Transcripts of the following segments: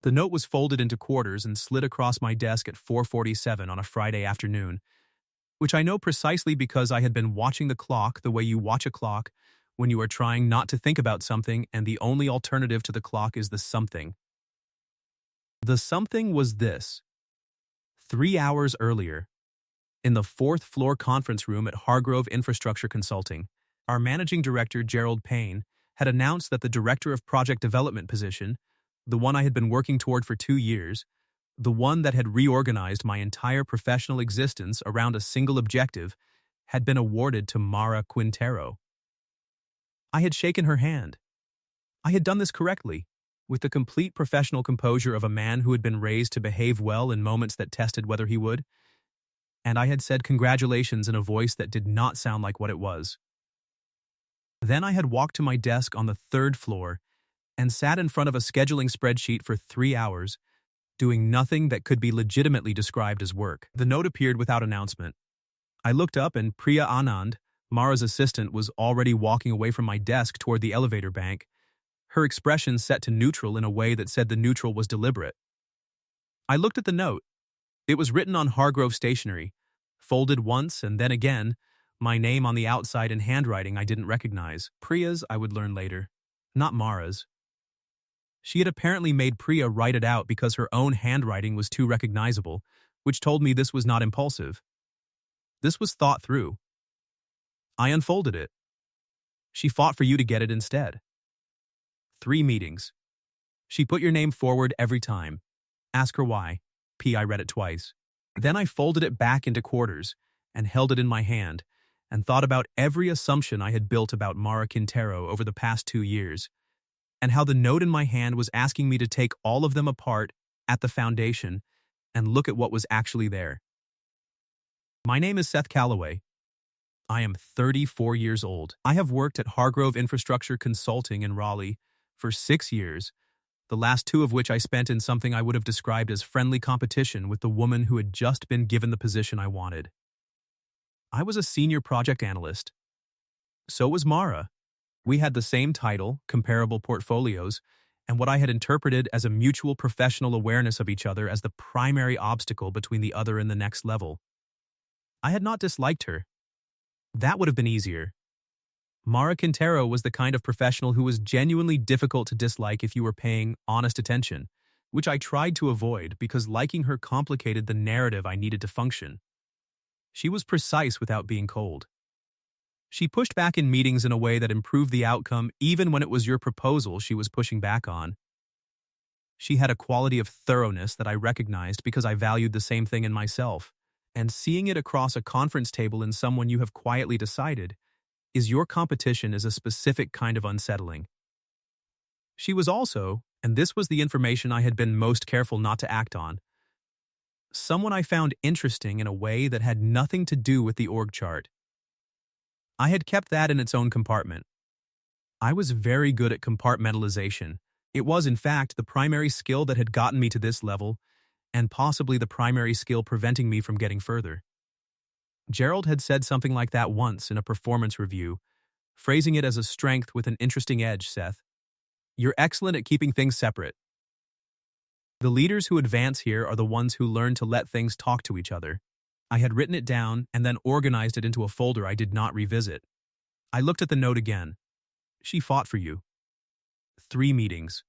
The note was folded into quarters and slid across my desk at 4:47 on a Friday afternoon, which I know precisely because I had been watching the clock the way you watch a clock when you are trying not to think about something and the only alternative to the clock is the something. The something was this. 3 hours earlier, in the fourth-floor conference room at Hargrove Infrastructure Consulting, our managing director, Gerald Payne, had announced that the director of project development position, the one I had been working toward for 2 years, the one that had reorganized my entire professional existence around a single objective, had been awarded to Mara Quintero. I had shaken her hand. I had done this correctly, with the complete professional composure of a man who had been raised to behave well in moments that tested whether he would, and I had said congratulations in a voice that did not sound like what it was. Then I had walked to my desk on the third floor and sat in front of a scheduling spreadsheet for 3 hours, doing nothing that could be legitimately described as work. The note appeared without announcement. I looked up and Priya Anand, Mara's assistant, was already walking away from my desk toward the elevator bank, her expression set to neutral in a way that said the neutral was deliberate. I looked at the note. It was written on Hargrove stationery, folded once and then again, my name on the outside in handwriting I didn't recognize. Priya's, I would learn later, not Mara's. She had apparently made Priya write it out because her own handwriting was too recognizable, which told me this was not impulsive. This was thought through. I unfolded it. She fought for you to get it instead. 3 meetings. She put your name forward every time. Ask her why. I read it twice. Then I folded it back into quarters and held it in my hand and thought about every assumption I had built about Mara Quintero over the past 2 years, and how the note in my hand was asking me to take all of them apart at the foundation and look at what was actually there. My name is Seth Calloway. I am 34 years old. I have worked at Hargrove Infrastructure Consulting in Raleigh for 6 years, the last 2 of which I spent in something I would have described as friendly competition with the woman who had just been given the position I wanted. I was a senior project analyst. So was Mara. We had the same title, comparable portfolios, and what I had interpreted as a mutual professional awareness of each other as the primary obstacle between the other and the next level. I had not disliked her. That would have been easier. Mara Quintero was the kind of professional who was genuinely difficult to dislike if you were paying honest attention, which I tried to avoid because liking her complicated the narrative I needed to function. She was precise without being cold. She pushed back in meetings in a way that improved the outcome even when it was your proposal she was pushing back on. She had a quality of thoroughness that I recognized because I valued the same thing in myself, and seeing it across a conference table in someone you have quietly decided is your competition is a specific kind of unsettling. She was also, and this was the information I had been most careful not to act on, someone I found interesting in a way that had nothing to do with the org chart. I had kept that in its own compartment. I was very good at compartmentalization. It was, in fact, the primary skill that had gotten me to this level, and possibly the primary skill preventing me from getting further. Gerald had said something like that once in a performance review, phrasing it as a strength with an interesting edge, Seth. You're excellent at keeping things separate. The leaders who advance here are the ones who learn to let things talk to each other. I had written it down and then organized it into a folder I did not revisit. I looked at the note again. She fought for you. 3 meetings.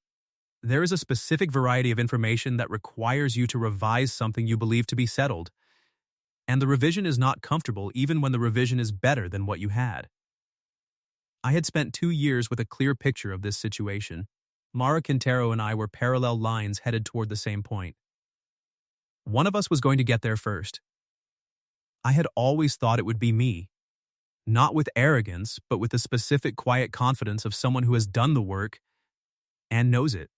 There is a specific variety of information that requires you to revise something you believe to be settled, and the revision is not comfortable even when the revision is better than what you had. I had spent 2 years with a clear picture of this situation. Mara Quintero and I were parallel lines headed toward the same point. One of us was going to get there first. I had always thought it would be me, not with arrogance, but with the specific quiet confidence of someone who has done the work and knows it.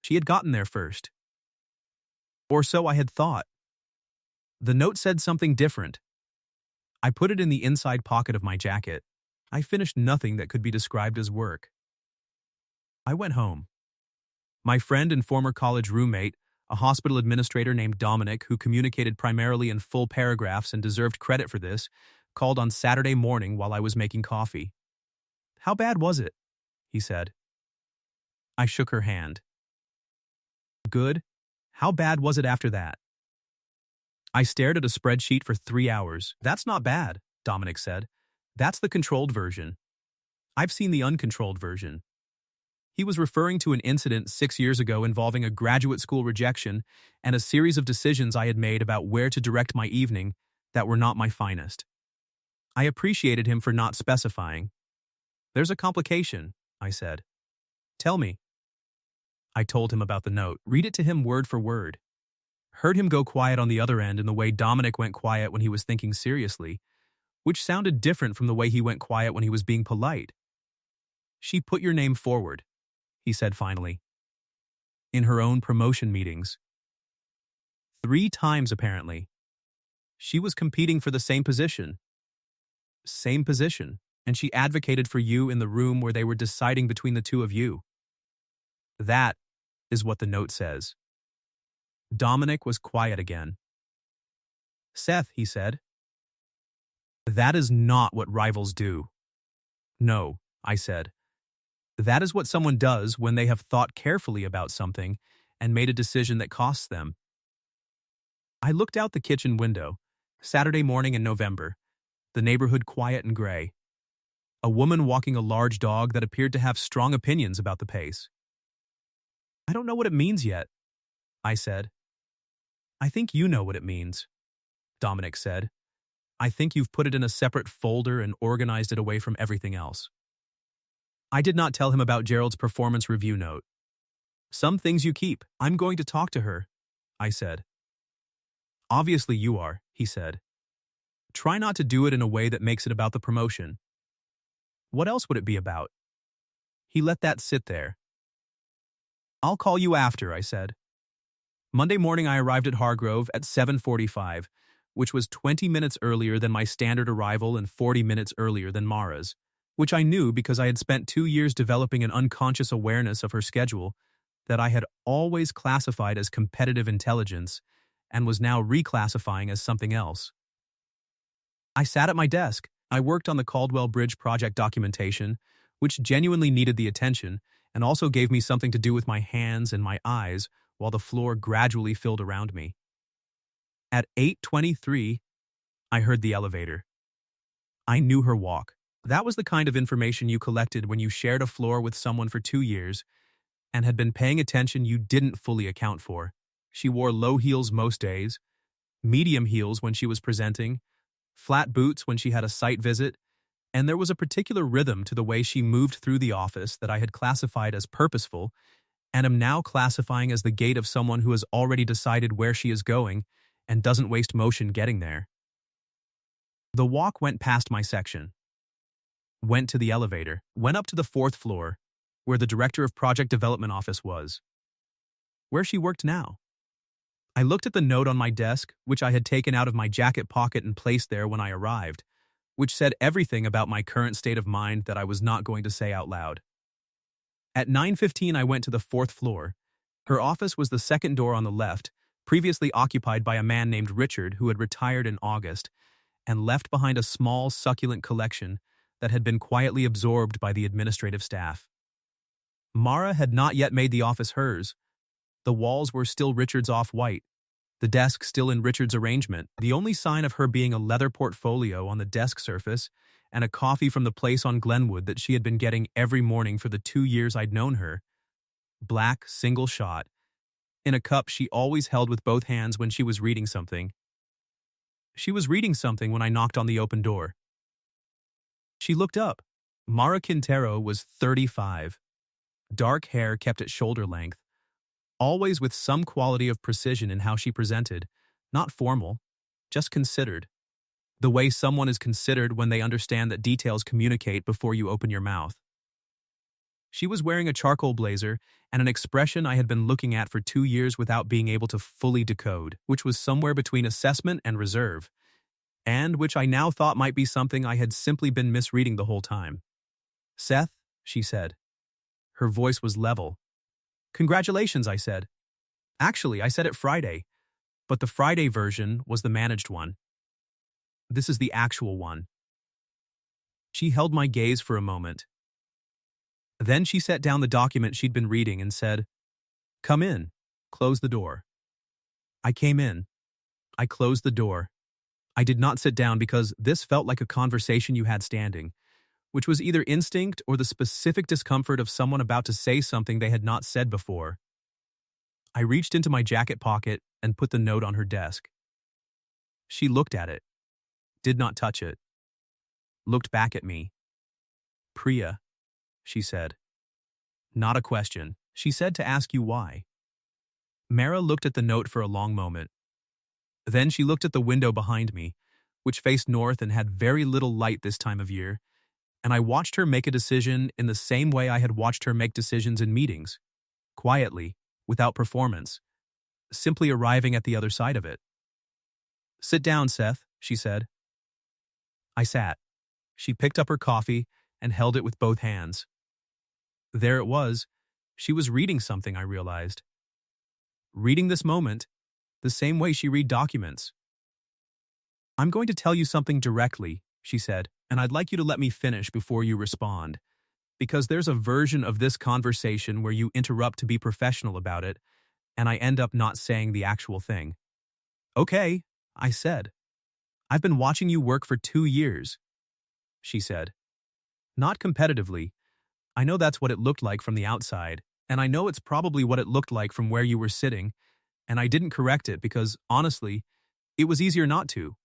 She had gotten there first. Or so I had thought. The note said something different. I put it in the inside pocket of my jacket. I finished nothing that could be described as work. I went home. My friend and former college roommate, a hospital administrator named Dominic, who communicated primarily in full paragraphs and deserved credit for this, called on Saturday morning while I was making coffee. "How bad was it?" he said. I shook her hand. Good. How bad was it after that? I stared at a spreadsheet for 3 hours. That's not bad, Dominic said. That's the controlled version. I've seen the uncontrolled version. He was referring to an incident 6 years ago involving a graduate school rejection and a series of decisions I had made about where to direct my evening that were not my finest. I appreciated him for not specifying. There's a complication, I said. Tell me. I told him about the note. Read it to him word for word. Heard him go quiet on the other end in the way Dominic went quiet when he was thinking seriously, which sounded different from the way he went quiet when he was being polite. She put your name forward, he said finally. In her own promotion meetings. 3 times apparently. She was competing for the same position. Same position, and she advocated for you in the room where they were deciding between the two of you. That is what the note says. Dominic was quiet again. Seth, he said. That is not what rivals do. No, I said. That is what someone does when they have thought carefully about something and made a decision that costs them. I looked out the kitchen window. Saturday morning in November. The neighborhood quiet and gray. A woman walking a large dog that appeared to have strong opinions about the pace. I don't know what it means yet, I said. I think you know what it means, Dominic said. I think you've put it in a separate folder and organized it away from everything else. I did not tell him about Gerald's performance review note. Some things you keep. I'm going to talk to her, I said. Obviously you are, he said. Try not to do it in a way that makes it about the promotion. What else would it be about? He let that sit there. I'll call you after, I said. Monday morning I arrived at Hargrove at 7:45, which was 20 minutes earlier than my standard arrival and 40 minutes earlier than Mara's, which I knew because I had spent 2 years developing an unconscious awareness of her schedule that I had always classified as competitive intelligence and was now reclassifying as something else. I sat at my desk. I worked on the Caldwell Bridge project documentation, which genuinely needed the attention and also gave me something to do with my hands and my eyes while the floor gradually filled around me. At 8:23, I heard the elevator. I knew her walk. That was the kind of information you collected when you shared a floor with someone for 2 years and had been paying attention you didn't fully account for. She wore low heels most days, medium heels when she was presenting, flat boots when she had a site visit, and there was a particular rhythm to the way she moved through the office that I had classified as purposeful and am now classifying as the gait of someone who has already decided where she is going and doesn't waste motion getting there. The walk went past my section, went to the elevator, went up to the 4th floor, where the director of project development office was, where she worked now. I looked at the note on my desk, which I had taken out of my jacket pocket and placed there when I arrived, which said everything about my current state of mind that I was not going to say out loud. At 9:15 I went to the 4th floor. Her office was the second door on the left, previously occupied by a man named Richard who had retired in August and left behind a small, succulent collection that had been quietly absorbed by the administrative staff. Mara had not yet made the office hers. The walls were still Richard's off-white, the desk still in Richard's arrangement, the only sign of her being a leather portfolio on the desk surface and a coffee from the place on Glenwood that she had been getting every morning for the 2 years I'd known her. Black, single shot, in a cup she always held with both hands when she was reading something. She was reading something when I knocked on the open door. She looked up. Mara Quintero was 35. Dark hair kept at shoulder length, always with some quality of precision in how she presented, not formal, just considered. The way someone is considered when they understand that details communicate before you open your mouth. She was wearing a charcoal blazer and an expression I had been looking at for 2 years without being able to fully decode, which was somewhere between assessment and reserve, and which I now thought might be something I had simply been misreading the whole time. Seth, she said. Her voice was level. Congratulations, I said. Actually, I said it Friday, but the Friday version was the managed one. This is the actual one. She held my gaze for a moment. Then she set down the document she'd been reading and said, Come in. Close the door. I came in. I closed the door. I did not sit down because this felt like a conversation you had standing, which was either instinct or the specific discomfort of someone about to say something they had not said before. I reached into my jacket pocket and put the note on her desk. She looked at it, did not touch it, looked back at me. Priya, she said. Not a question. She said to ask you why. Mara looked at the note for a long moment. Then she looked at the window behind me, which faced north and had very little light this time of year, and I watched her make a decision in the same way I had watched her make decisions in meetings, quietly, without performance, simply arriving at the other side of it. Sit down, Seth, she said. I sat. She picked up her coffee and held it with both hands. There it was. She was reading something, I realized. Reading this moment, the same way she read documents. I'm going to tell you something directly, she said, and I'd like you to let me finish before you respond, because there's a version of this conversation where you interrupt to be professional about it, and I end up not saying the actual thing. Okay, I said. I've been watching you work for 2 years, she said. Not competitively. I know that's what it looked like from the outside, and I know it's probably what it looked like from where you were sitting, and I didn't correct it because, honestly, it was easier not to.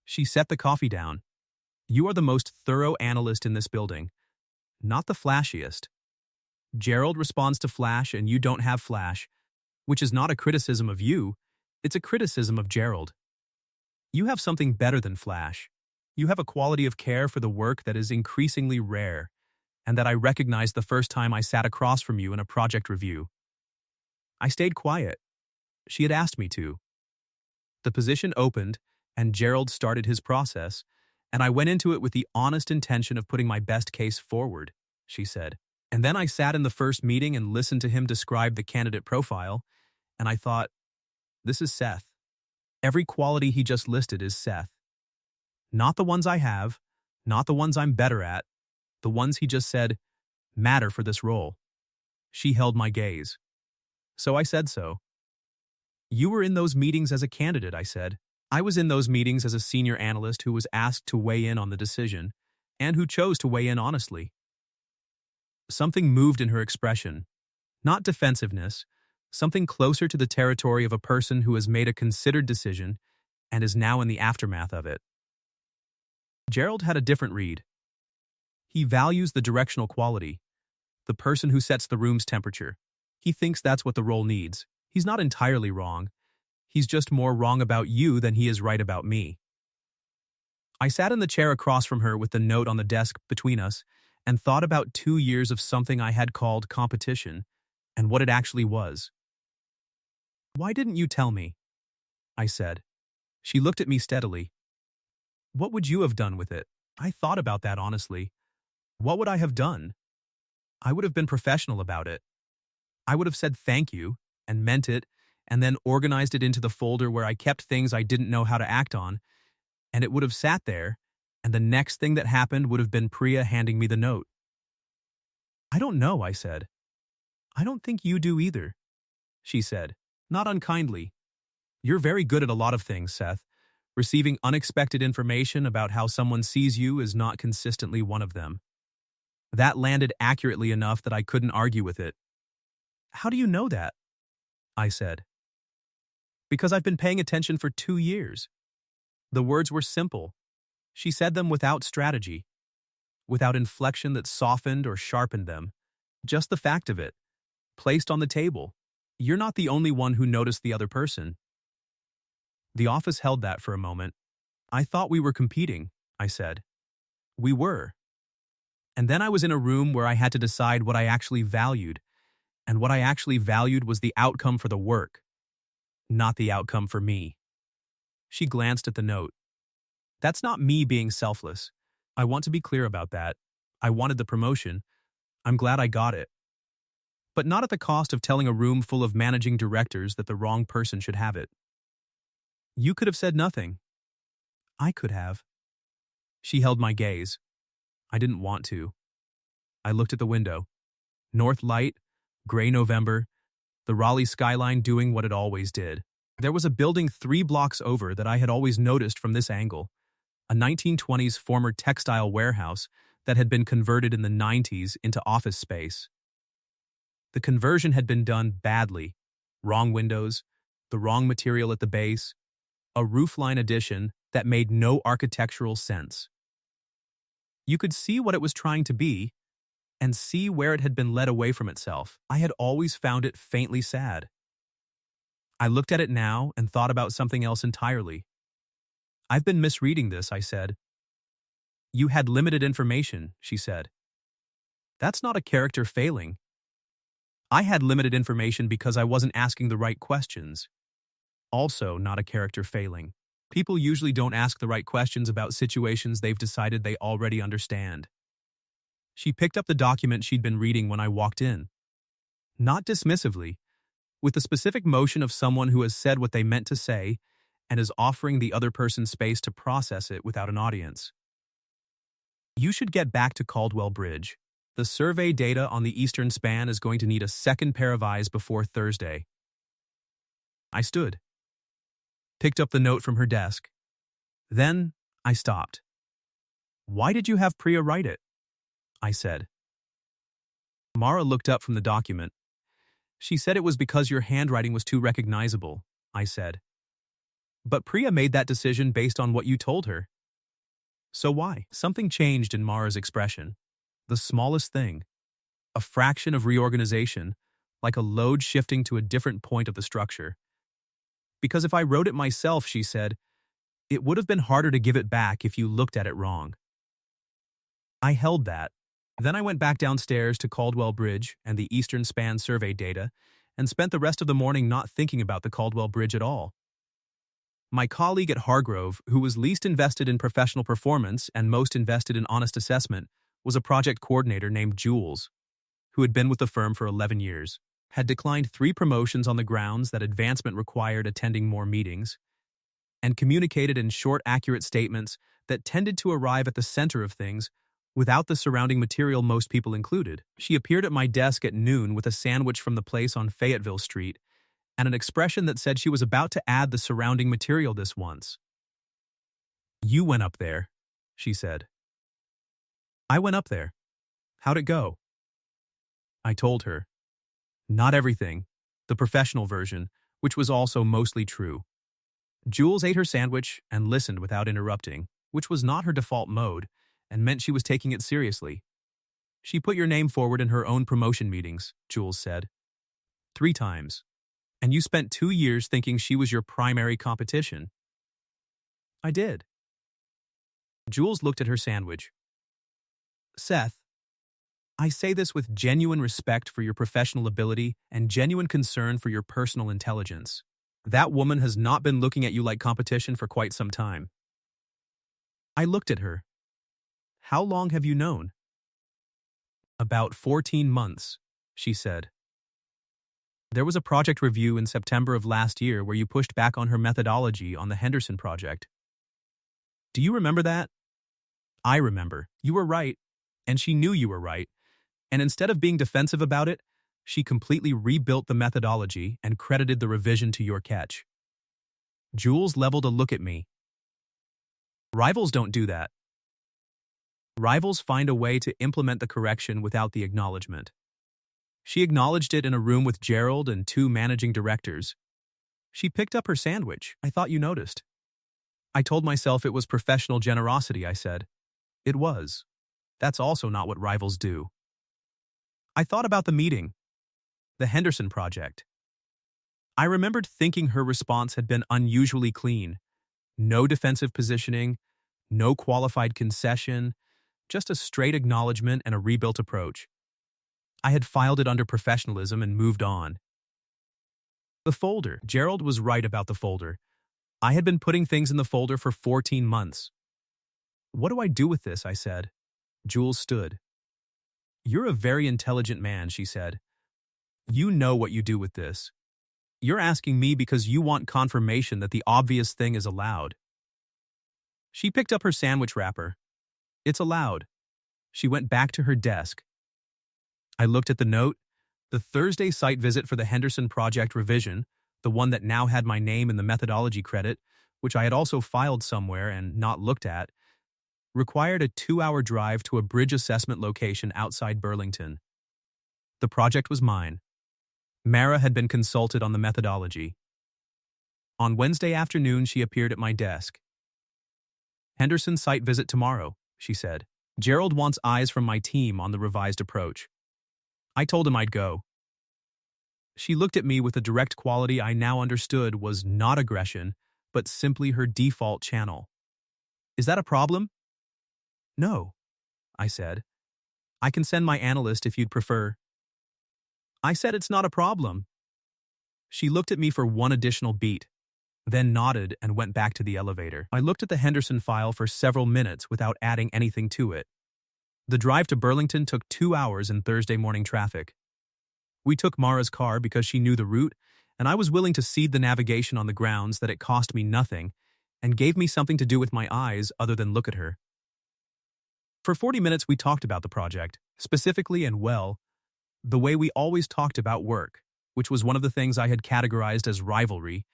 She set the coffee down. You are the most thorough analyst in this building, not the flashiest. Gerald responds to flash and you don't have flash, which is not a criticism of you, it's a criticism of Gerald. You have something better than flash. You have a quality of care for the work that is increasingly rare, and that I recognized the first time I sat across from you in a project review. I stayed quiet. She had asked me to. The position opened, and Gerald started his process, and I went into it with the honest intention of putting my best case forward, she said. And then I sat in the first meeting and listened to him describe the candidate profile, and I thought, this is Seth. Every quality he just listed is Seth. Not the ones I have, not the ones I'm better at, the ones he just said matter for this role. She held my gaze. So I said so. You were in those meetings as a candidate, I said. I was in those meetings as a senior analyst who was asked to weigh in on the decision, and who chose to weigh in honestly. Something moved in her expression. Not defensiveness, something closer to the territory of a person who has made a considered decision and is now in the aftermath of it. Gerald had a different read. He values the directional quality, the person who sets the room's temperature. He thinks that's what the role needs. He's not entirely wrong. He's just more wrong about you than he is right about me. I sat in the chair across from her with the note on the desk between us and thought about 2 years of something I had called competition and what it actually was. Why didn't you tell me? I said. She looked at me steadily. What would you have done with it? I thought about that honestly. What would I have done? I would have been professional about it. I would have said thank you and meant it and then organized it into the folder where I kept things I didn't know how to act on, and it would have sat there, and the next thing that happened would have been Priya handing me the note. I don't know, I said. I don't think you do either, she said, not unkindly. You're very good at a lot of things, Seth. Receiving unexpected information about how someone sees you is not consistently one of them. That landed accurately enough that I couldn't argue with it. How do you know that? I said. Because I've been paying attention for 2 years. The words were simple. She said them without strategy, without inflection that softened or sharpened them. Just the fact of it, placed on the table. You're not the only one who noticed the other person. The office held that for a moment. I thought we were competing, I said. We were. And then I was in a room where I had to decide what I actually valued, and what I actually valued was the outcome for the work, not the outcome for me. She glanced at the note. That's not me being selfless. I want to be clear about that. I wanted the promotion. I'm glad I got it. But not at the cost of telling a room full of managing directors that the wrong person should have it. You could have said nothing. I could have. She held my gaze. I didn't want to. I looked at the window. North light, gray November, the Raleigh skyline doing what it always did. There was a building 3 blocks over that I had always noticed from this angle, a 1920s former textile warehouse that had been converted in the 90s into office space. The conversion had been done badly. Wrong windows, the wrong material at the base, a roofline addition that made no architectural sense. You could see what it was trying to be and see where it had been led away from itself. I had always found it faintly sad. I looked at it now and thought about something else entirely. I've been misreading this, I said. You had limited information, she said. That's not a character failing. I had limited information because I wasn't asking the right questions. Also not a character failing. People usually don't ask the right questions about situations they've decided they already understand. She picked up the document she'd been reading when I walked in. Not dismissively, with the specific motion of someone who has said what they meant to say and is offering the other person space to process it without an audience. You should get back to Caldwell Bridge. The survey data on the eastern span is going to need a second pair of eyes before Thursday. I stood, picked up the note from her desk. Then I stopped. Why did you have Priya write it? I said. Mara looked up from the document. She said it was because your handwriting was too recognizable, I said. But Priya made that decision based on what you told her. So why? Something changed in Mara's expression. The smallest thing. A fraction of reorganization, like a load shifting to a different point of the structure. Because if I wrote it myself, she said, it would have been harder to give it back if you looked at it wrong. I held that. Then I went back downstairs to Caldwell Bridge and the Eastern Span survey data and spent the rest of the morning not thinking about the Caldwell Bridge at all. My colleague at Hargrove, who was least invested in professional performance and most invested in honest assessment, was a project coordinator named Jules, who had been with the firm for 11 years, had declined 3 promotions on the grounds that advancement required attending more meetings, and communicated in short, accurate statements that tended to arrive at the center of things without the surrounding material most people included. She appeared at my desk at noon with a sandwich from the place on Fayetteville Street and an expression that said she was about to add the surrounding material this once. You went up there, she said. I went up there. How'd it go? I told her. Not everything, the professional version, which was also mostly true. Jules ate her sandwich and listened without interrupting, which was not her default mode and meant she was taking it seriously. She put your name forward in her own promotion meetings, Jules said. 3 times. And you spent 2 years thinking she was your primary competition. I did. Jules looked at her sandwich. Seth, I say this with genuine respect for your professional ability and genuine concern for your personal intelligence. That woman has not been looking at you like competition for quite some time. I looked at her. How long have you known? About 14 months, she said. There was a project review in September of last year where you pushed back on her methodology on the Henderson project. Do you remember that? I remember. You were right, and she knew you were right, and instead of being defensive about it, she completely rebuilt the methodology and credited the revision to your catch. Jules leveled a look at me. Rivals don't do that. Rivals find a way to implement the correction without the acknowledgement. She acknowledged it in a room with Gerald and 2 managing directors. She picked up her sandwich. I thought you noticed. I told myself it was professional generosity, I said. It was. That's also not what rivals do. I thought about the meeting, the Henderson project. I remembered thinking her response had been unusually clean. No defensive positioning, no qualified concession, just a straight acknowledgement and a rebuilt approach. I had filed it under professionalism and moved on. The folder. Gerald was right about the folder. I had been putting things in the folder for 14 months. What do I do with this? I said. Jules stood. You're a very intelligent man, she said. You know what you do with this. You're asking me because you want confirmation that the obvious thing is allowed. She picked up her sandwich wrapper. It's allowed. She went back to her desk. I looked at the note, The Thursday site visit for the Henderson project revision, the one that now had my name in the methodology credit, which I had also filed somewhere and not looked at, required a 2-hour drive to a bridge assessment location outside Burlington. The project was mine. Mara had been consulted on the methodology. On Wednesday afternoon, she appeared at my desk. "Henderson site visit tomorrow," she said. "Gerald wants eyes from my team on the revised approach." I told him I'd go. She looked at me with a direct quality I now understood was not aggression, but simply her default channel. "Is that a problem?" "No," I said. "I can send my analyst if you'd prefer." I said it's not a problem. She looked at me for one additional beat, then nodded and went back to the elevator. I looked at the Henderson file for several minutes without adding anything to it. The drive to Burlington took 2 hours in Thursday morning traffic. We took Mara's car because she knew the route, and I was willing to cede the navigation on the grounds that it cost me nothing and gave me something to do with my eyes other than look at her. For 40 minutes we talked about the project, specifically and well, the way we always talked about work, which was one of the things I had categorized as rivalry,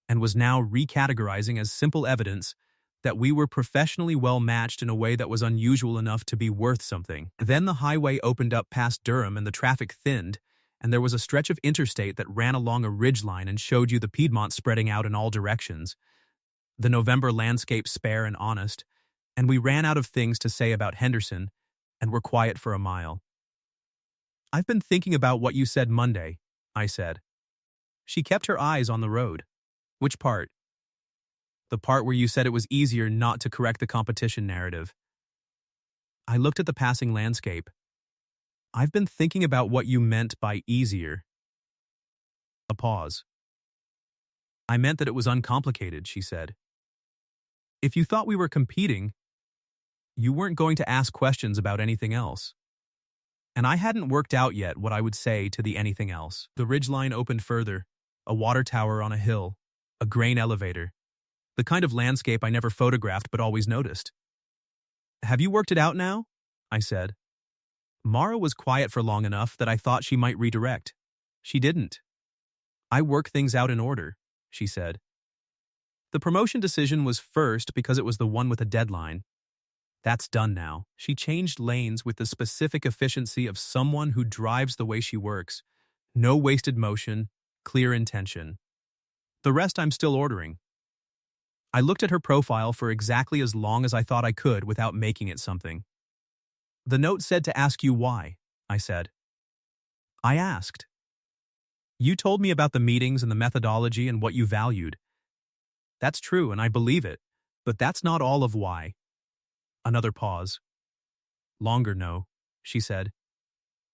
and was now recategorizing as simple evidence that we were professionally well matched in a way that was unusual enough to be worth something. Then the highway opened up past Durham and the traffic thinned, and there was a stretch of interstate that ran along a ridgeline and showed you the Piedmont spreading out in all directions. The November landscape spare and honest, and we ran out of things to say about Henderson and were quiet for a mile. "I've been thinking about what you said Monday," I said. She kept her eyes on the road. "Which part?" "The part where you said it was easier not to correct the competition narrative." I looked at the passing landscape. "I've been thinking about what you meant by easier." A pause. "I meant that it was uncomplicated," she said. "If you thought we were competing, you weren't going to ask questions about anything else." And I hadn't worked out yet what I would say to the anything else. The ridgeline opened further, a water tower on a hill, a grain elevator, the kind of landscape I never photographed but always noticed. "Have you worked it out now?" I said. Mara was quiet for long enough that I thought she might redirect. She didn't. "I work things out in order," she said. "The promotion decision was first because it was the one with a deadline. That's done now." She changed lanes with the specific efficiency of someone who drives the way she works. No wasted motion, clear intention. The rest I'm still ordering. I looked at her profile for exactly as long as I thought I could without making it something. "The note said to ask you why," I said. I asked. "You told me about the meetings and the methodology and what you valued. That's true, and I believe it, but that's not all of why." Another pause. "Longer no," she said.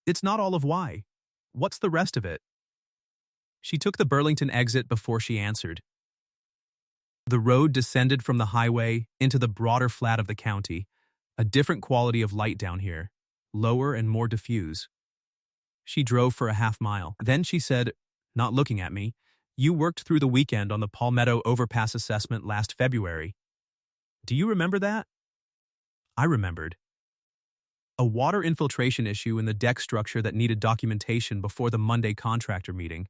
"It's not all of why. What's the rest of it?" She took the Burlington exit before she answered. The road descended from the highway into the broader flat of the county, a different quality of light down here, lower and more diffuse. She drove for a half-mile. Then she said, not looking at me, "You worked through the weekend on the Palmetto Overpass assessment last February. Do you remember that?" I remembered. A water infiltration issue in the deck structure that needed documentation before the Monday contractor meeting.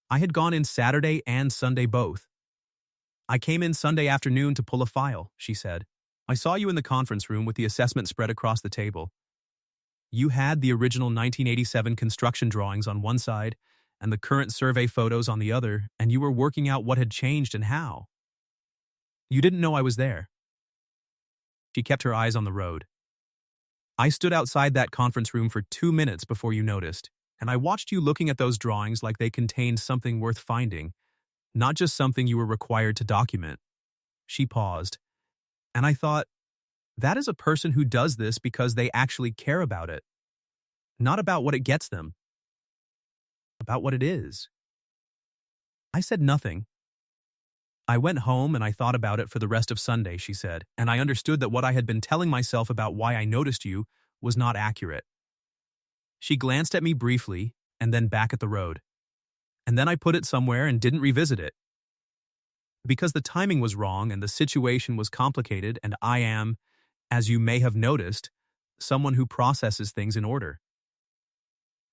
I had gone in Saturday and Sunday both. "I came in Sunday afternoon to pull a file," she said. "I saw you in the conference room with the assessment spread across the table. You had the original 1987 construction drawings on one side and the current survey photos on the other, and you were working out what had changed and how. You didn't know I was there." She kept her eyes on the road. "I stood outside that conference room for 2 minutes before you noticed, and I watched you looking at those drawings like they contained something worth finding, not just something you were required to document." She paused, and I thought, that is a person who does this because they actually care about it. Not about what it gets them. About what it is. I said nothing. "I went home and I thought about it for the rest of Sunday," she said, "and I understood that what I had been telling myself about why I noticed you was not accurate." She glanced at me briefly and then back at the road. "And then I put it somewhere and didn't revisit it. Because the timing was wrong and the situation was complicated, and I am, as you may have noticed, someone who processes things in order."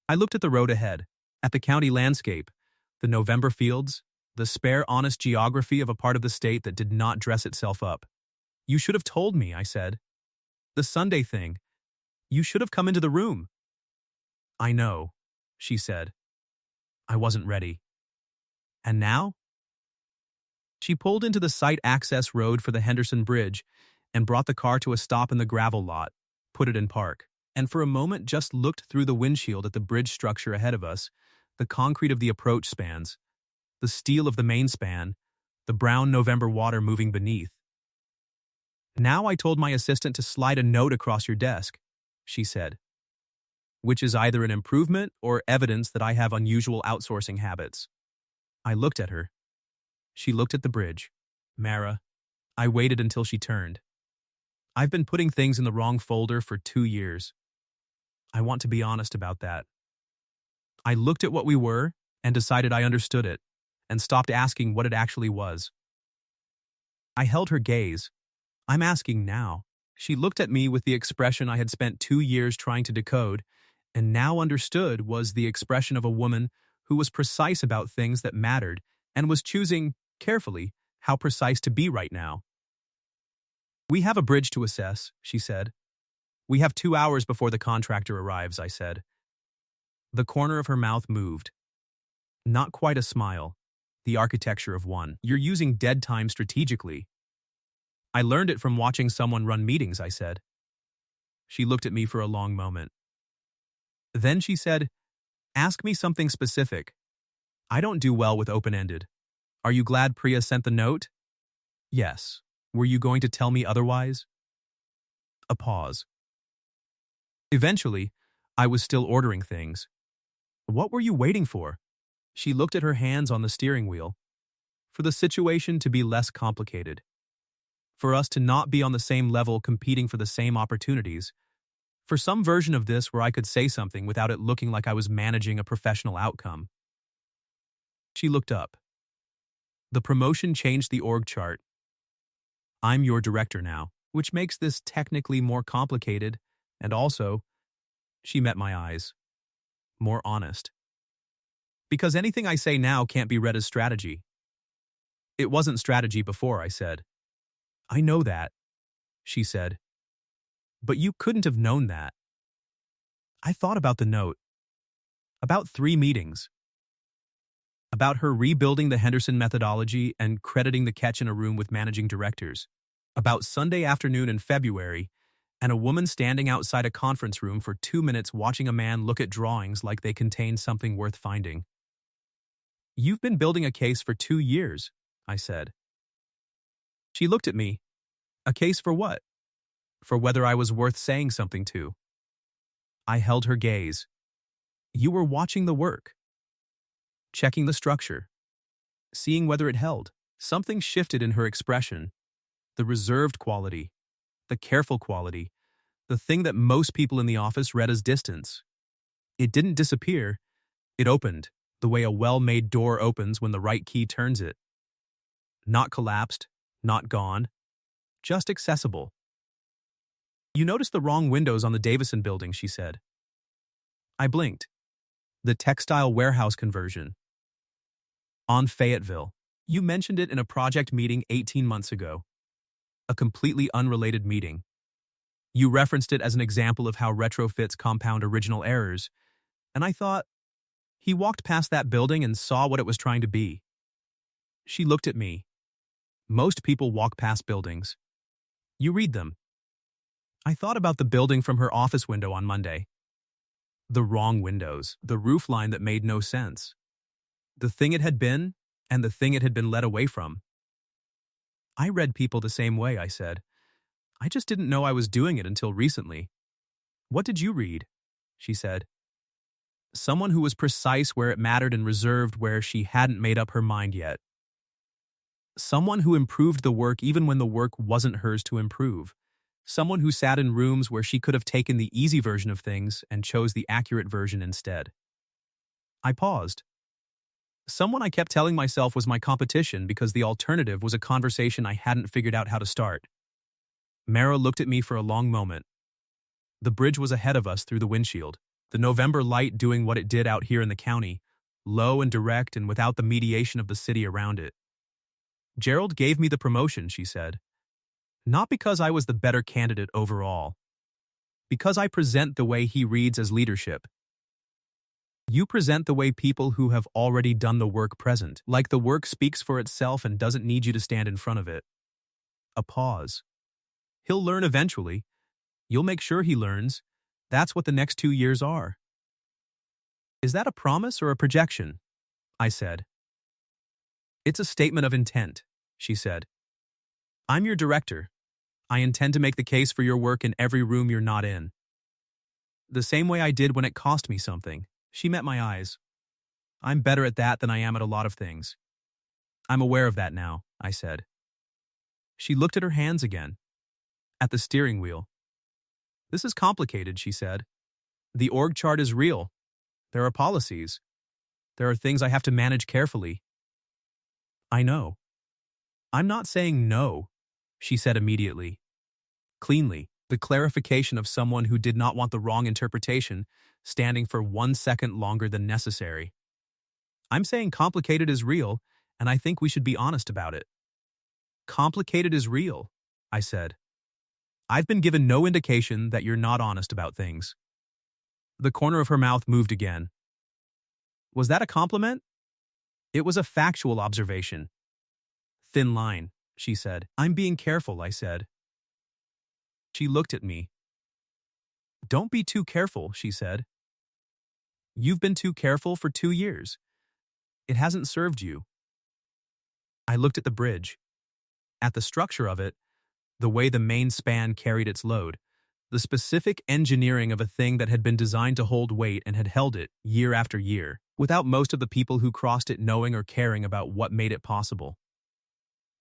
I looked at the road ahead, at the county landscape, the November fields, the spare, honest geography of a part of the state that did not dress itself up. You should have told me, I said. The Sunday thing. You should have come into the room. I know, she said. I wasn't ready. And now? She pulled into the site access road for the Henderson Bridge and brought the car to a stop in the gravel lot, put it in park, and for a moment just looked through the windshield at the bridge structure ahead of us, the concrete of the approach spans, the steel of the main span, the brown November water moving beneath. Now I told my assistant to slide a note across your desk, she said, which is either an improvement or evidence that I have unusual outsourcing habits. I looked at her. She looked at the bridge. Mara. I waited until she turned. I've been putting things in the wrong folder for 2 years. I want to be honest about that. I looked at what we were and decided I understood it, and stopped asking what it actually was. I held her gaze. I'm asking now. She looked at me with the expression I had spent 2 years trying to decode, and now understood was the expression of a woman who was precise about things that mattered and was choosing, carefully, how precise to be right now. We have a bridge to assess, she said. We have 2 hours before the contractor arrives, I said. The corner of her mouth moved. Not quite a smile, the architecture of one. You're using dead time strategically. I learned it from watching someone run meetings, I said. She looked at me for a long moment. Then she said, ask me something specific. I don't do well with open-ended. Are you glad Priya sent the note? Yes. Were you going to tell me otherwise? A pause. Eventually, I was still ordering things. What were you waiting for? She looked at her hands on the steering wheel. For the situation to be less complicated. For us to not be on the same level competing for the same opportunities. For some version of this where I could say something without it looking like I was managing a professional outcome. She looked up. The promotion changed the org chart. I'm your director now, which makes this technically more complicated, and also, she met my eyes. More honest. Because anything I say now can't be read as strategy. It wasn't strategy before, I said. I know that, she said. But you couldn't have known that. I thought about the note. About 3 meetings. About her rebuilding the Henderson methodology and crediting the catch in a room with managing directors. About Sunday afternoon in February, and a woman standing outside a conference room for 2 minutes watching a man look at drawings like they contained something worth finding. You've been building a case for 2 years, I said. She looked at me. A case for what? For whether I was worth saying something to. I held her gaze. You were watching the work. Checking the structure. Seeing whether it held. Something shifted in her expression. The reserved quality. The careful quality. The thing that most people in the office read as distance. It didn't disappear. It opened, the way a well-made door opens when the right key turns it. Not collapsed, not gone. Just accessible. You noticed the wrong windows on the Davison building, she said. I blinked. The textile warehouse conversion. On Fayetteville. You mentioned it in a project meeting 18 months ago. A completely unrelated meeting. You referenced it as an example of how retrofits compound original errors, and I thought, he walked past that building and saw what it was trying to be. She looked at me. Most people walk past buildings. You read them. I thought about the building from her office window on Monday. The wrong windows, the roofline that made no sense. The thing it had been, and the thing it had been led away from. I read people the same way, I said. I just didn't know I was doing it until recently. What did you read? She said. Someone who was precise where it mattered and reserved where she hadn't made up her mind yet. Someone who improved the work even when the work wasn't hers to improve. Someone who sat in rooms where she could have taken the easy version of things and chose the accurate version instead. I paused. Someone I kept telling myself was my competition because the alternative was a conversation I hadn't figured out how to start. Mara looked at me for a long moment. The bridge was ahead of us through the windshield. The November light doing what it did out here in the county, low and direct and without the mediation of the city around it. Gerald gave me the promotion, she said. Not because I was the better candidate overall. Because I present the way he reads as leadership. You present the way people who have already done the work present, like the work speaks for itself and doesn't need you to stand in front of it. A pause. He'll learn eventually. You'll make sure he learns. That's what the next 2 years are. Is that a promise or a projection? I said. It's a statement of intent, she said. I'm your director. I intend to make the case for your work in every room you're not in. The same way I did when it cost me something. She met my eyes. I'm better at that than I am at a lot of things. I'm aware of that now, I said. She looked at her hands again. At the steering wheel. This is complicated, she said. The org chart is real. There are policies. There are things I have to manage carefully. I know. I'm not saying no, she said immediately. Cleanly, the clarification of someone who did not want the wrong interpretation, standing for 1 second longer than necessary. I'm saying complicated is real, and I think we should be honest about it. Complicated is real, I said. I've been given no indication that you're not honest about things. The corner of her mouth moved again. Was that a compliment? It was a factual observation. Thin line, she said. I'm being careful, I said. She looked at me. Don't be too careful, she said. You've been too careful for 2 years. It hasn't served you. I looked at the bridge. At the structure of it, the way the main span carried its load, the specific engineering of a thing that had been designed to hold weight and had held it year after year, without most of the people who crossed it knowing or caring about what made it possible.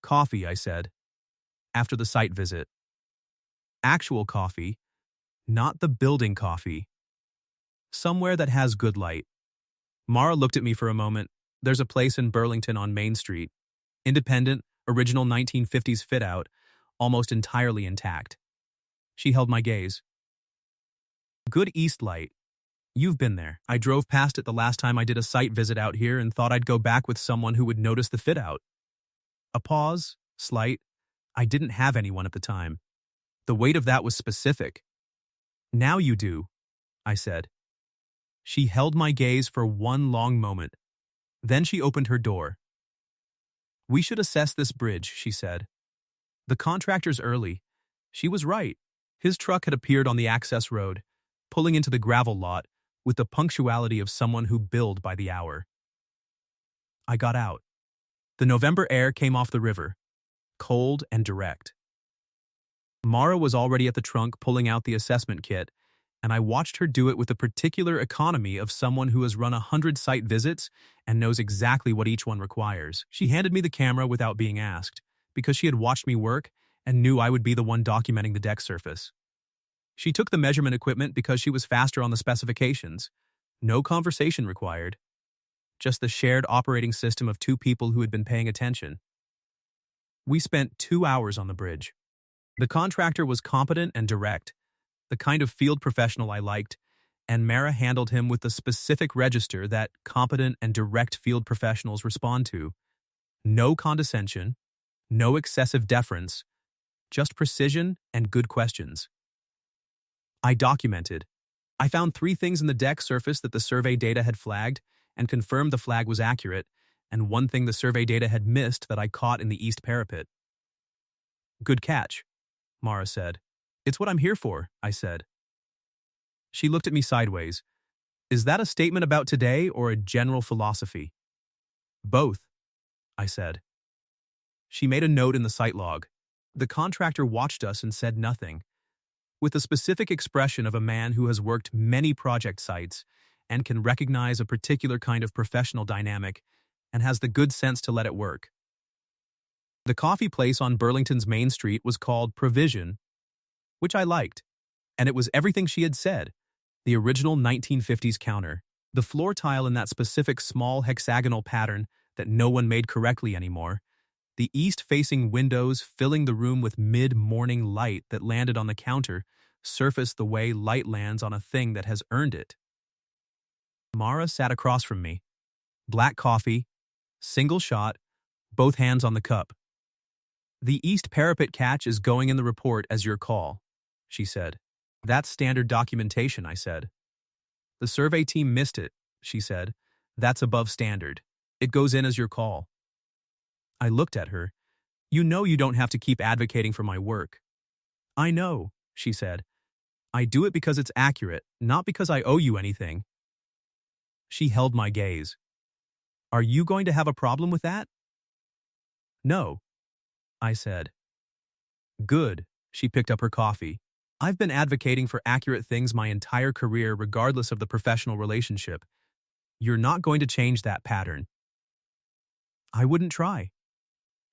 Coffee, I said, after the site visit. Actual coffee, not the building coffee. Somewhere that has good light. Mara looked at me for a moment. There's a place in Burlington on Main Street. Independent, original 1950s fit-out, almost entirely intact. She held my gaze. Good east light. You've been there. I drove past it the last time I did a site visit out here and thought I'd go back with someone who would notice the fit-out. A pause, slight. I didn't have anyone at the time. The weight of that was specific. Now you do, I said. She held my gaze for one long moment. Then she opened her door. We should assess this bridge, she said. The contractor's early. She was right. His truck had appeared on the access road, pulling into the gravel lot with the punctuality of someone who billed by the hour. I got out. The November air came off the river, cold and direct. Mara was already at the trunk pulling out the assessment kit, and I watched her do it with the particular economy of someone who has run 100 site visits and knows exactly what each one requires. She handed me the camera without being asked, because she had watched me work and knew I would be the one documenting the deck surface. She took the measurement equipment because she was faster on the specifications. No conversation required. Just the shared operating system of two people who had been paying attention. We spent 2 hours on the bridge. The contractor was competent and direct, the kind of field professional I liked, and Mara handled him with the specific register that competent and direct field professionals respond to. No condescension, no excessive deference, just precision and good questions. I documented. I found 3 things in the deck surface that the survey data had flagged and confirmed the flag was accurate, and 1 thing the survey data had missed that I caught in the east parapet. Good catch, Mara said. It's what I'm here for, I said. She looked at me sideways. Is that a statement about today or a general philosophy? Both, I said. She made a note in the site log. The contractor watched us and said nothing, with the specific expression of a man who has worked many project sites and can recognize a particular kind of professional dynamic and has the good sense to let it work. The coffee place on Burlington's Main Street was called Provision, which I liked, and it was everything she had said. The original 1950s counter, the floor tile in that specific small hexagonal pattern that no one made correctly anymore, the east-facing windows filling the room with mid-morning light that landed on the counter surfaced the way light lands on a thing that has earned it. Mara sat across from me. Black coffee, single shot, both hands on the cup. "The East Parapet catch is going in the report as your call," she said. "That's standard documentation," I said. "The survey team missed it," she said. "That's above standard. It goes in as your call." I looked at her. "You know you don't have to keep advocating for my work." "I know," she said. "I do it because it's accurate, not because I owe you anything." She held my gaze. "Are you going to have a problem with that?" "No," I said. "Good." She picked up her coffee. "I've been advocating for accurate things my entire career regardless of the professional relationship. You're not going to change that pattern." "I wouldn't try."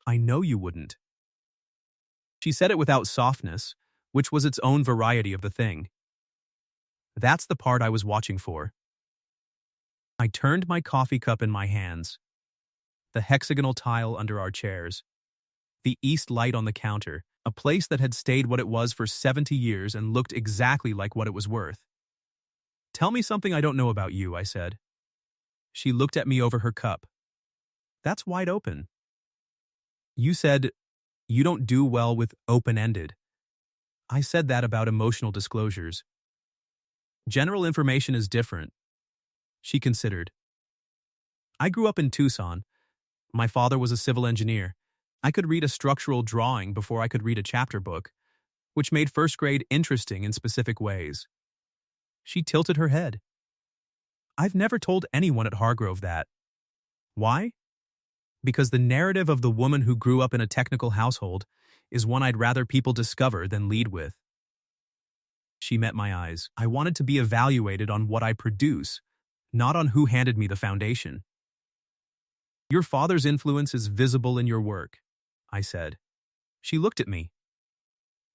"I know you wouldn't." She said it without softness, which was its own variety of the thing. That's the part I was watching for. I turned my coffee cup in my hands. The hexagonal tile under our chairs. The east light on the counter, a place that had stayed what it was for 70 years and looked exactly like what it was worth. "Tell me something I don't know about you," I said. She looked at me over her cup. "That's wide open." "You said you don't do well with open-ended." I said that about emotional disclosures. "General information is different." She considered. "I grew up in Tucson. My father was a civil engineer. I could read a structural drawing before I could read a chapter book, which made first grade interesting in specific ways." She tilted her head. "I've never told anyone at Hargrove that." "Why?" "Because the narrative of the woman who grew up in a technical household is one I'd rather people discover than lead with." She met my eyes. "I wanted to be evaluated on what I produce, not on who handed me the foundation." "Your father's influence is visible in your work," I said. She looked at me.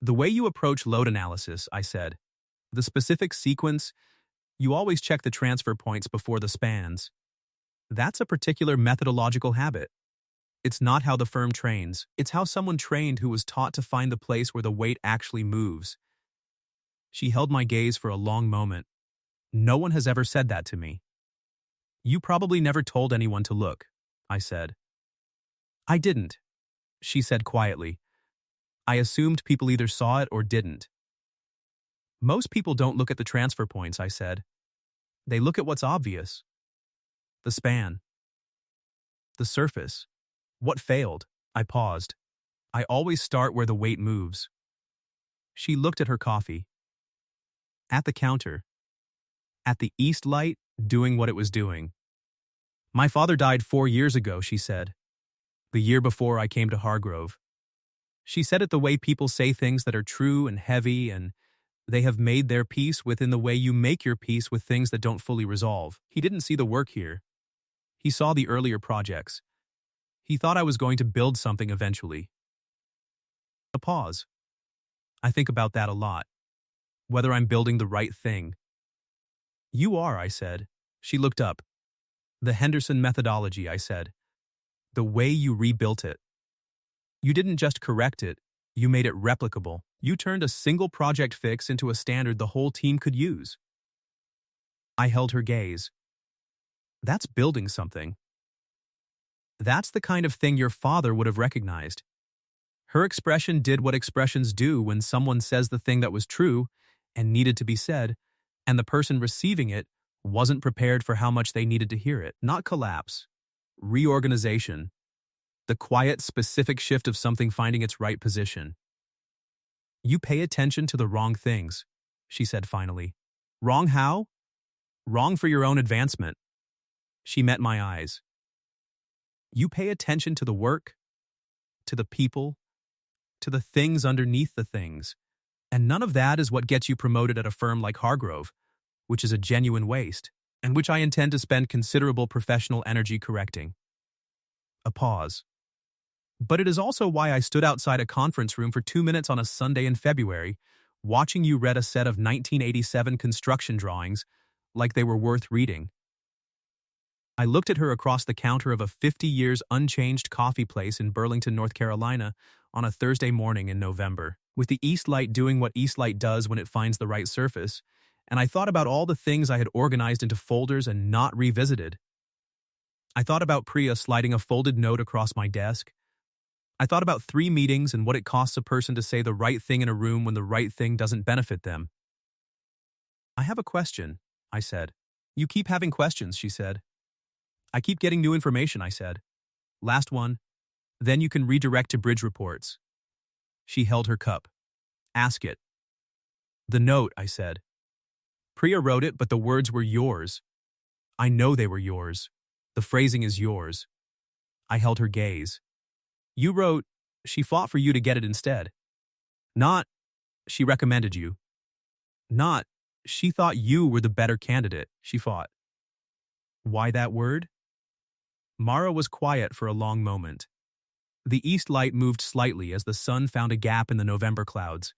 "The way you approach load analysis," I said. "The specific sequence, you always check the transfer points before the spans. That's a particular methodological habit. It's not how the firm trains. It's how someone trained who was taught to find the place where the weight actually moves." She held my gaze for a long moment. "No one has ever said that to me." "You probably never told anyone to look," I said. "I didn't," she said quietly. "I assumed people either saw it or didn't." "Most people don't look at the transfer points," I said. "They look at what's obvious. The span. The surface. What failed?" I paused. "I always start where the weight moves." She looked at her coffee. "At the counter. At the east light, doing what it was doing." "My father died 4 years ago," she said. "The year before I came to Hargrove." She said it the way people say things that are true and heavy, and they have made their peace within the way you make your peace with things that don't fully resolve. "He didn't see the work here. He saw the earlier projects. He thought I was going to build something eventually." A pause. "I think about that a lot. Whether I'm building the right thing." "You are," I said. She looked up. "The Henderson methodology," I said. "The way you rebuilt it. You didn't just correct it, you made it replicable. You turned a single project fix into a standard the whole team could use." I held her gaze. "That's building something. That's the kind of thing your father would have recognized." Her expression did what expressions do when someone says the thing that was true and needed to be said, and the person receiving it wasn't prepared for how much they needed to hear it. Not collapse. Reorganization. The quiet, specific shift of something finding its right position. "You pay attention to the wrong things," she said finally. "Wrong how?" "Wrong for your own advancement." She met my eyes. "You pay attention to the work, to the people, to the things underneath the things. And none of that is what gets you promoted at a firm like Hargrove, which is a genuine waste, and which I intend to spend considerable professional energy correcting." A pause. "But it is also why I stood outside a conference room for 2 minutes on a Sunday in February, watching you read a set of 1987 construction drawings like they were worth reading." I looked at her across the counter of a 50 years unchanged coffee place in Burlington, North Carolina, on a Thursday morning in November. With the east light doing what east light does when it finds the right surface, and I thought about all the things I had organized into folders and not revisited. I thought about Priya sliding a folded note across my desk. I thought about 3 meetings and what it costs a person to say the right thing in a room when the right thing doesn't benefit them. I have a question, I said. You keep having questions, she said. I keep getting new information, I said. Last one. Then you can redirect to bridge reports. She held her cup. Ask it. The note, I said. Priya wrote it, but the words were yours. I know they were yours. The phrasing is yours. I held her gaze. You wrote, she fought for you to get it instead. Not, she recommended you. Not, she thought you were the better candidate, she fought. Why that word? Mara was quiet for a long moment. The east light moved slightly as the sun found a gap in the November clouds.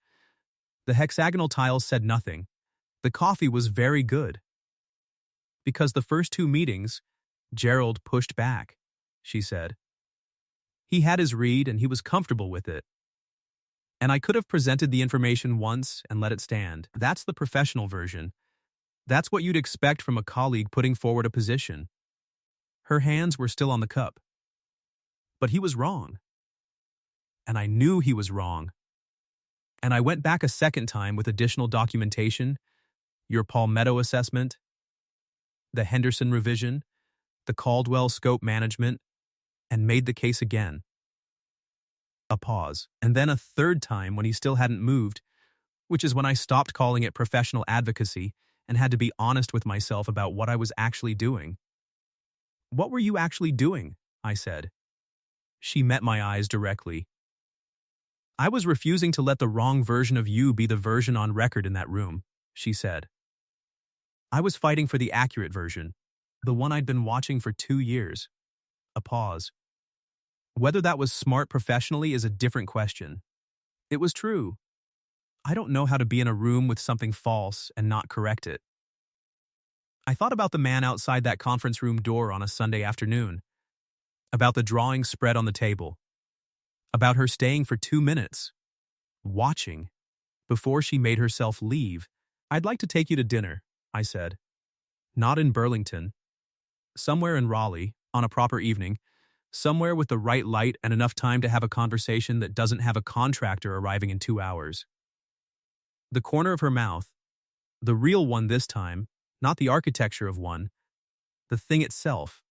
The hexagonal tiles said nothing. The coffee was very good. Because the first 2 meetings, Gerald pushed back, she said. He had his read and he was comfortable with it. And I could have presented the information once and let it stand. That's the professional version. That's what you'd expect from a colleague putting forward a position. Her hands were still on the cup. But he was wrong. And I knew he was wrong. And I went back a second time with additional documentation, your Palmetto assessment, the Henderson revision, the Caldwell scope management, and made the case again. A pause, and then a third time when he still hadn't moved, which is when I stopped calling it professional advocacy and had to be honest with myself about what I was actually doing. What were you actually doing? I said. She met my eyes directly. I was refusing to let the wrong version of you be the version on record in that room, she said. I was fighting for the accurate version, the one I'd been watching for 2 years. A pause. Whether that was smart professionally is a different question. It was true. I don't know how to be in a room with something false and not correct it. I thought about the man outside that conference room door on a Sunday afternoon, about the drawing spread on the table, about her staying for 2 minutes, watching, before she made herself leave. I'd like to take you to dinner, I said. Not in Burlington. Somewhere in Raleigh, on a proper evening, somewhere with the right light and enough time to have a conversation that doesn't have a contractor arriving in 2 hours. The corner of her mouth, the real one this time, not the architecture of one, the thing itself.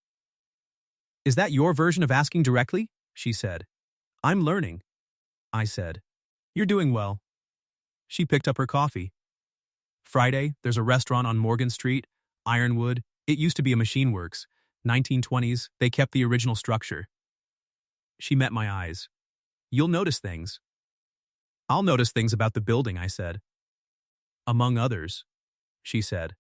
Is that your version of asking directly? She said. I'm learning. I said. You're doing well. She picked up her coffee. Friday, there's a restaurant on Morgan Street, Ironwood. It used to be a machine works. 1920s, they kept the original structure. She met my eyes. You'll notice things. I'll notice things about the building, I said. Among others, she said.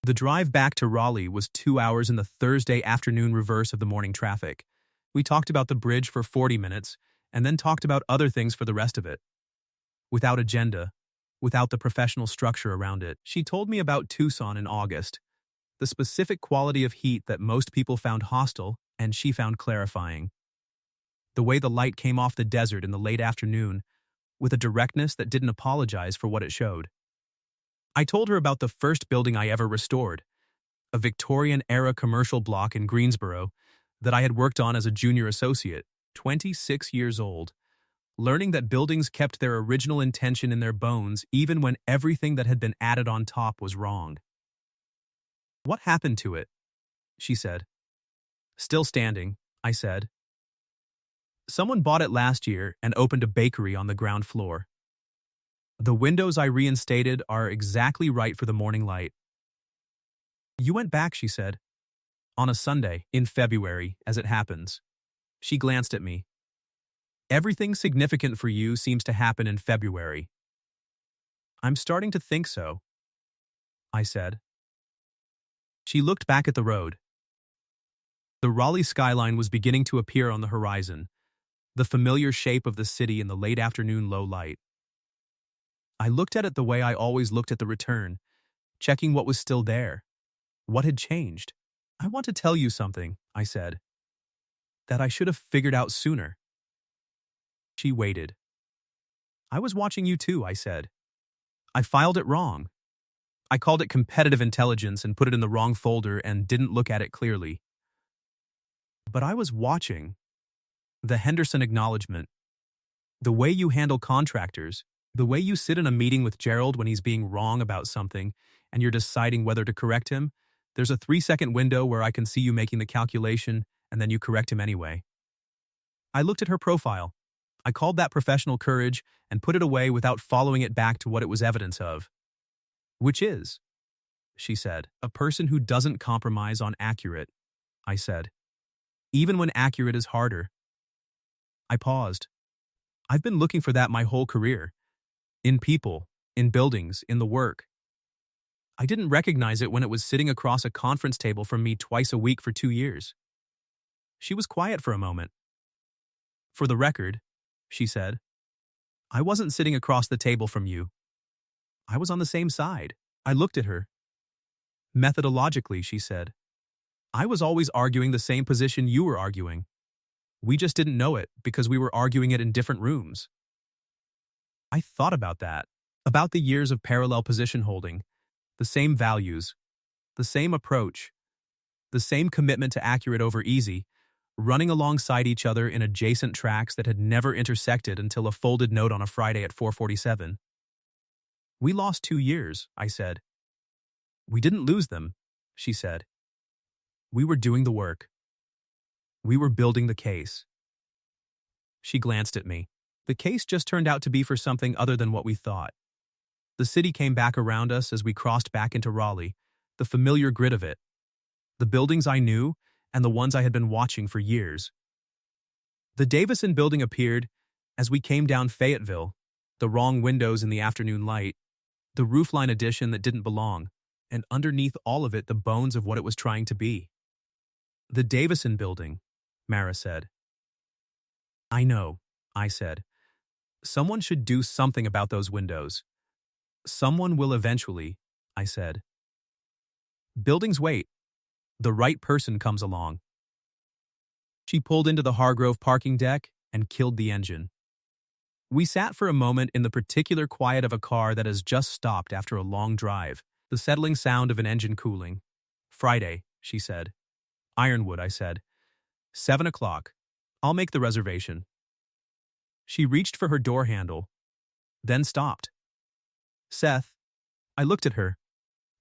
The drive back to Raleigh was 2 hours in the Thursday afternoon reverse of the morning traffic. We talked about the bridge for 40 minutes and then talked about other things for the rest of it. Without agenda, without the professional structure around it, she told me about Tucson in August, the specific quality of heat that most people found hostile and she found clarifying. The way the light came off the desert in the late afternoon, with a directness that didn't apologize for what it showed. I told her about the first building I ever restored, a Victorian-era commercial block in Greensboro that I had worked on as a junior associate, 26 years old, learning that buildings kept their original intention in their bones even when everything that had been added on top was wrong. What happened to it? She said. Still standing, I said. Someone bought it last year and opened a bakery on the ground floor. The windows I reinstated are exactly right for the morning light. You went back, she said. On a Sunday, in February, as it happens. She glanced at me. Everything significant for you seems to happen in February. I'm starting to think so, I said. She looked back at the road. The Raleigh skyline was beginning to appear on the horizon, the familiar shape of the city in the late afternoon low light. I looked at it the way I always looked at the return, checking what was still there. What had changed? I want to tell you something, I said, that I should have figured out sooner. She waited. I was watching you too, I said. I filed it wrong. I called it competitive intelligence and put it in the wrong folder and didn't look at it clearly. But I was watching. The Henderson acknowledgement. The way you handle contractors. The way you sit in a meeting with Gerald when he's being wrong about something and you're deciding whether to correct him. There's a 3-second window where I can see you making the calculation and then you correct him anyway. I looked at her profile. I called that professional courage and put it away without following it back to what it was evidence of. Which is, she said, a person who doesn't compromise on accurate, I said. Even when accurate is harder. I paused. I've been looking for that my whole career. In people, in buildings, in the work. I didn't recognize it when it was sitting across a conference table from me twice a week for 2 years. She was quiet for a moment. For the record, she said, I wasn't sitting across the table from you. I was on the same side. I looked at her. Methodologically, she said, I was always arguing the same position you were arguing. We just didn't know it because we were arguing it in different rooms. I thought about that, about the years of parallel position holding, the same values, the same approach, the same commitment to accurate over easy, running alongside each other in adjacent tracks that had never intersected until a folded note on a Friday at 4:47. We lost 2 years, I said. We didn't lose them, she said. We were doing the work. We were building the case. She glanced at me. The case just turned out to be for something other than what we thought. The city came back around us as we crossed back into Raleigh, the familiar grid of it. The buildings I knew and the ones I had been watching for years. The Davison building appeared as we came down Fayetteville, the wrong windows in the afternoon light, the roofline addition that didn't belong, and underneath all of it the bones of what it was trying to be. The Davison building, Mara said. I know, I said. Someone should do something about those windows. Someone will eventually, I said. Buildings wait. The right person comes along. She pulled into the Hargrove parking deck and killed the engine. We sat for a moment in the particular quiet of a car that has just stopped after a long drive, the settling sound of an engine cooling. Friday, she said. Ironwood, I said. 7 o'clock. I'll make the reservation. She reached for her door handle, then stopped. Seth, I looked at her.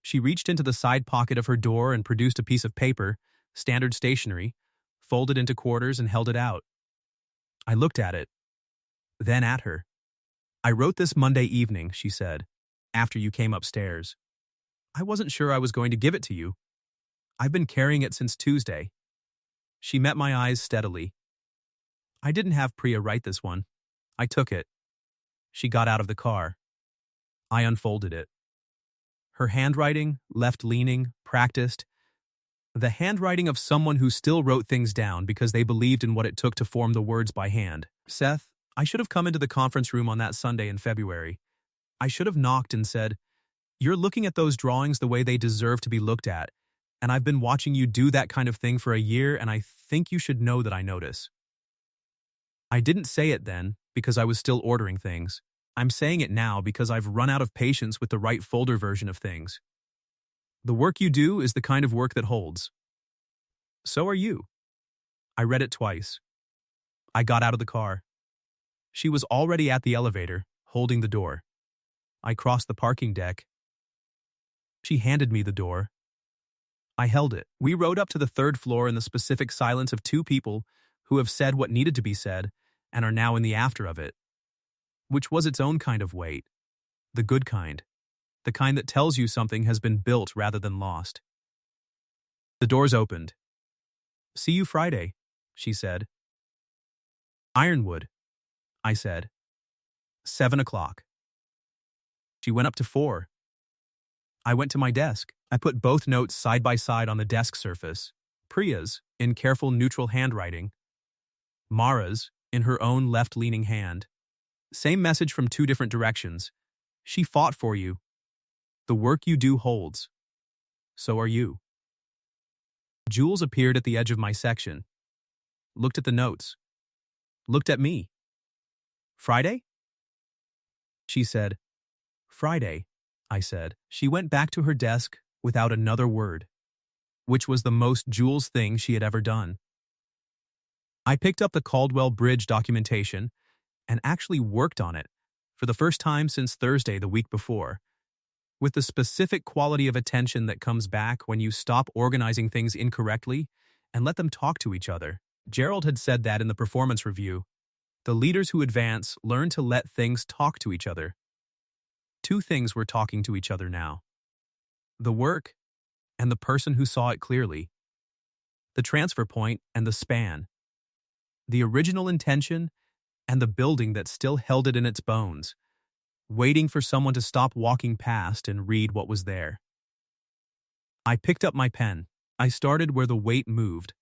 She reached into the side pocket of her door and produced a piece of paper, standard stationery, folded into quarters and held it out. I looked at it, then at her. I wrote this Monday evening, she said, after you came upstairs. I wasn't sure I was going to give it to you. I've been carrying it since Tuesday. She met my eyes steadily. I didn't have Priya write this one. I took it. She got out of the car. I unfolded it. Her handwriting, left-leaning, practiced. The handwriting of someone who still wrote things down because they believed in what it took to form the words by hand. Seth, I should have come into the conference room on that Sunday in February. I should have knocked and said, you're looking at those drawings the way they deserve to be looked at, and I've been watching you do that kind of thing for a year, and I think you should know that I notice. I didn't say it then because I was still ordering things. I'm saying it now because I've run out of patience with the right folder version of things. The work you do is the kind of work that holds. So are you. I read it twice. I got out of the car. She was already at the elevator, holding the door. I crossed the parking deck. She handed me the door. I held it. We rode up to the 3rd floor in the specific silence of 2 people who have said what needed to be said and are now in the after of it, which was its own kind of weight, the good kind, the kind that tells you something has been built rather than lost. The doors opened. See you Friday, she said. Ironwood, I said. 7 o'clock. She went up to 4. I went to my desk. I put both notes side by side on the desk surface. Priya's, in careful neutral handwriting. Mara's, in her own left-leaning hand. Same message from 2 different directions. She fought for you. The work you do holds. So are you. Jules appeared at the edge of my section. Looked at the notes. Looked at me. Friday? She said, Friday, I said. She went back to her desk without another word, which was the most Jules thing she had ever done. I picked up the Caldwell Bridge documentation and actually worked on it for the first time since Thursday the week before, with the specific quality of attention that comes back when you stop organizing things incorrectly and let them talk to each other. Gerald had said that in the performance review. The leaders who advance learn to let things talk to each other. Two things were talking to each other now: the work and the person who saw it clearly, the transfer point and the span, the original intention and the building that still held it in its bones, waiting for someone to stop walking past and read what was there. I picked up my pen. I started where the weight moved,